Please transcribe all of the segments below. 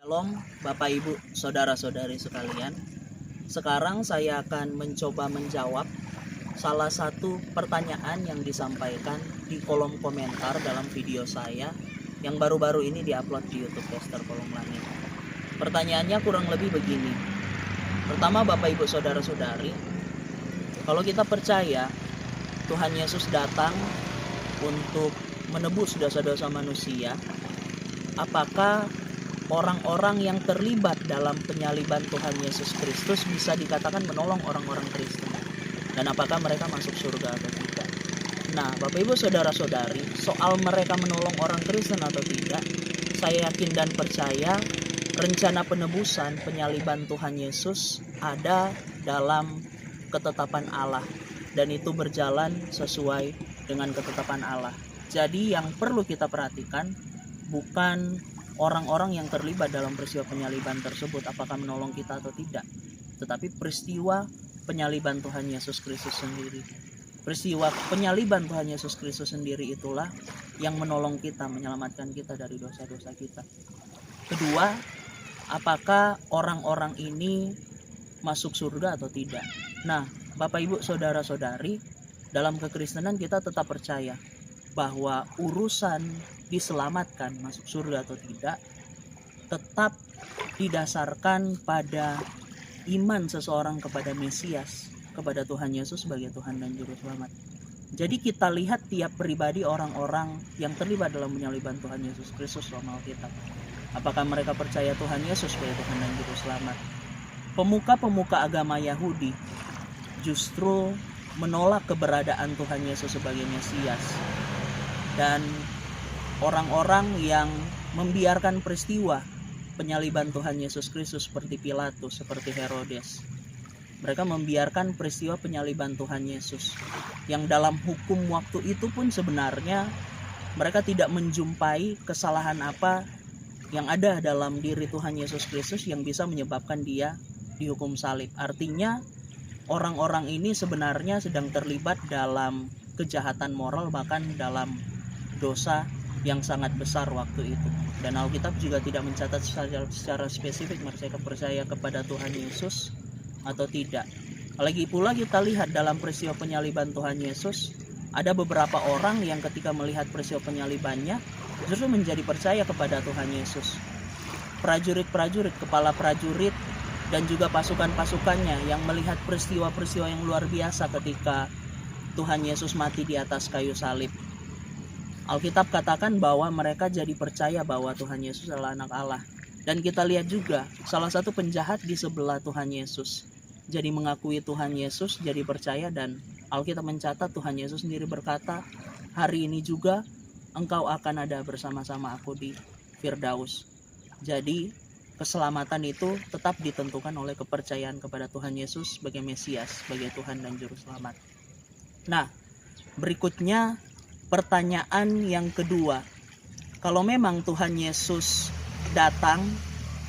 Shalom Bapak Ibu Saudara-saudari sekalian. Sekarang saya akan mencoba menjawab salah satu pertanyaan yang disampaikan di kolom komentar dalam video saya yang baru-baru ini diupload di YouTube Pastor Kolom Langit. Pertanyaannya kurang lebih begini. Pertama, Bapak Ibu Saudara-saudari, kalau kita percaya Tuhan Yesus datang untuk menebus dosa-dosa manusia, apakah orang-orang yang terlibat dalam penyaliban Tuhan Yesus Kristus bisa dikatakan menolong orang-orang Kristen? Dan apakah mereka masuk surga atau tidak? Nah, Bapak Ibu Saudara-saudari, soal mereka menolong orang Kristen atau tidak, saya yakin dan percaya rencana penebusan penyaliban Tuhan Yesus ada dalam ketetapan Allah, dan itu berjalan sesuai dengan ketetapan Allah. Jadi yang perlu kita perhatikan bukan orang-orang yang terlibat dalam peristiwa penyaliban tersebut apakah menolong kita atau tidak, tetapi peristiwa penyaliban Tuhan Yesus Kristus sendiri. Peristiwa penyaliban Tuhan Yesus Kristus sendiri itulah yang menolong kita, menyelamatkan kita dari dosa-dosa kita. Kedua, apakah orang-orang ini masuk surga atau tidak? Nah, Bapak Ibu Saudara-saudari, dalam kekristenan kita tetap percaya bahwa urusan diselamatkan masuk surga atau tidak tetap didasarkan pada iman seseorang kepada Mesias, kepada Tuhan Yesus sebagai Tuhan dan Juru Selamat. Jadi kita lihat tiap pribadi orang-orang yang terlibat dalam penyaliban Tuhan Yesus Kristus selama Alkitab. Apakah mereka percaya Tuhan Yesus sebagai Tuhan dan Juru Selamat? Pemuka-pemuka agama Yahudi justru menolak keberadaan Tuhan Yesus sebagai Mesias. Dan orang-orang yang membiarkan peristiwa penyaliban Tuhan Yesus Kristus seperti Pilatus, seperti Herodes, mereka membiarkan peristiwa penyaliban Tuhan Yesus yang dalam hukum waktu itu pun sebenarnya mereka tidak menjumpai kesalahan apa yang ada dalam diri Tuhan Yesus Kristus yang bisa menyebabkan dia dihukum salib. Artinya orang-orang ini sebenarnya sedang terlibat dalam kejahatan moral, bahkan dalam dosa yang sangat besar waktu itu. Dan Alkitab juga tidak mencatat secara spesifik mereka percaya kepada Tuhan Yesus atau tidak. Lagi pula kita lihat dalam peristiwa penyaliban Tuhan Yesus, ada beberapa orang yang ketika melihat peristiwa penyalibannya justru menjadi percaya kepada Tuhan Yesus. Prajurit-prajurit, kepala prajurit, dan juga pasukan-pasukannya yang melihat peristiwa-peristiwa yang luar biasa ketika Tuhan Yesus mati di atas kayu salib. Alkitab katakan bahwa mereka jadi percaya bahwa Tuhan Yesus adalah anak Allah. Dan kita lihat juga salah satu penjahat di sebelah Tuhan Yesus jadi mengakui Tuhan Yesus, jadi percaya, dan Alkitab mencatat Tuhan Yesus sendiri berkata, hari ini juga engkau akan ada bersama-sama aku di Firdaus. Jadi keselamatan itu tetap ditentukan oleh kepercayaan kepada Tuhan Yesus sebagai Mesias, sebagai Tuhan dan Juru Selamat. Nah, berikutnya pertanyaan yang kedua, kalau memang Tuhan Yesus datang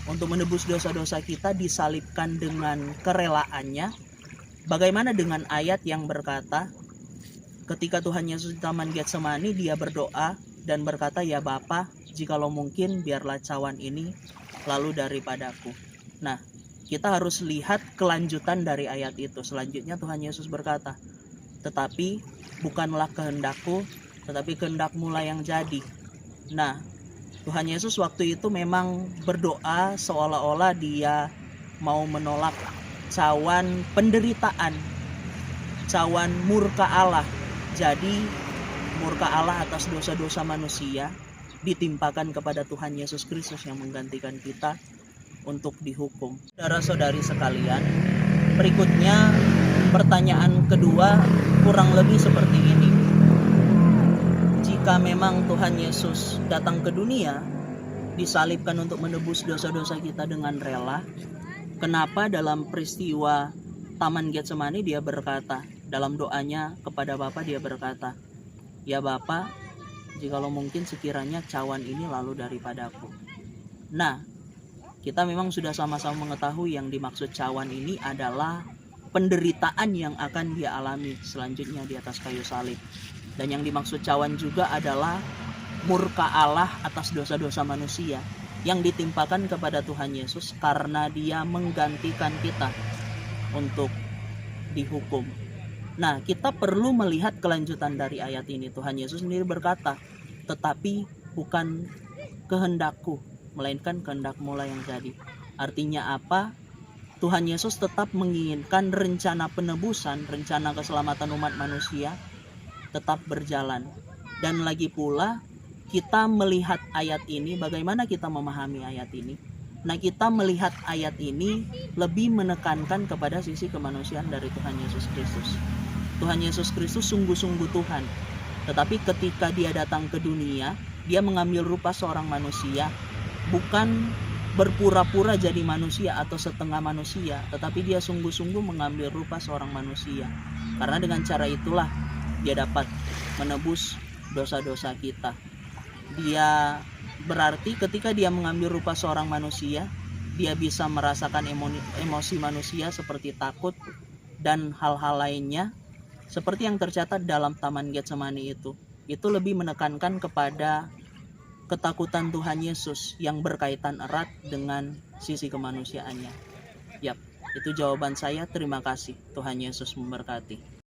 untuk menebus dosa-dosa kita, disalibkan dengan kerelaannya, bagaimana dengan ayat yang berkata ketika Tuhan Yesus di Taman Getsemani dia berdoa dan berkata, ya Bapa, jikalau mungkin biarlah cawan ini lalu daripadaku. Nah, kita harus lihat kelanjutan dari ayat itu. Selanjutnya Tuhan Yesus berkata, tetapi bukanlah kehendakku, tetapi kehendak-Mu lah yang jadi. Nah, Tuhan Yesus waktu itu memang berdoa seolah-olah dia mau menolak cawan penderitaan, cawan murka Allah. Jadi murka Allah atas dosa-dosa manusia ditimpakan kepada Tuhan Yesus Kristus yang menggantikan kita untuk dihukum. Saudara-saudari sekalian, berikutnya pertanyaan kedua kurang lebih seperti ini. Jika memang Tuhan Yesus datang ke dunia, disalibkan untuk menebus dosa-dosa kita dengan rela, kenapa dalam peristiwa Taman Getsemani dia berkata, dalam doanya kepada Bapa dia berkata, ya Bapa, jikalau mungkin sekiranya cawan ini lalu daripadaku. Nah, kita memang sudah sama-sama mengetahui yang dimaksud cawan ini adalah penderitaan yang akan dia alami selanjutnya di atas kayu salib. Dan yang dimaksud cawan juga adalah murka Allah atas dosa-dosa manusia yang ditimpakan kepada Tuhan Yesus karena dia menggantikan kita untuk dihukum. Nah, kita perlu melihat kelanjutan dari ayat ini. Tuhan Yesus sendiri berkata, tetapi bukan kehendakku, melainkan kehendak-Mu lah yang jadi. Artinya apa? Tuhan Yesus tetap menginginkan rencana penebusan, rencana keselamatan umat manusia tetap berjalan. Dan lagi pula, kita melihat ayat ini, bagaimana kita memahami ayat ini? Nah, kita melihat ayat ini lebih menekankan kepada sisi kemanusiaan dari Tuhan Yesus Kristus. Tuhan Yesus Kristus sungguh-sungguh Tuhan. Tetapi ketika dia datang ke dunia, dia mengambil rupa seorang manusia, bukan berpura-pura jadi manusia atau setengah manusia, tetapi dia sungguh-sungguh mengambil rupa seorang manusia. Karena dengan cara itulah dia dapat menebus dosa-dosa kita. Dia berarti ketika dia mengambil rupa seorang manusia, dia bisa merasakan emosi manusia seperti takut dan hal-hal lainnya, seperti yang tercatat dalam Taman Getsemani itu. Itu lebih menekankan kepada ketakutan Tuhan Yesus yang berkaitan erat dengan sisi kemanusiaannya. Yap, itu jawaban saya. Terima kasih. Tuhan Yesus memberkati.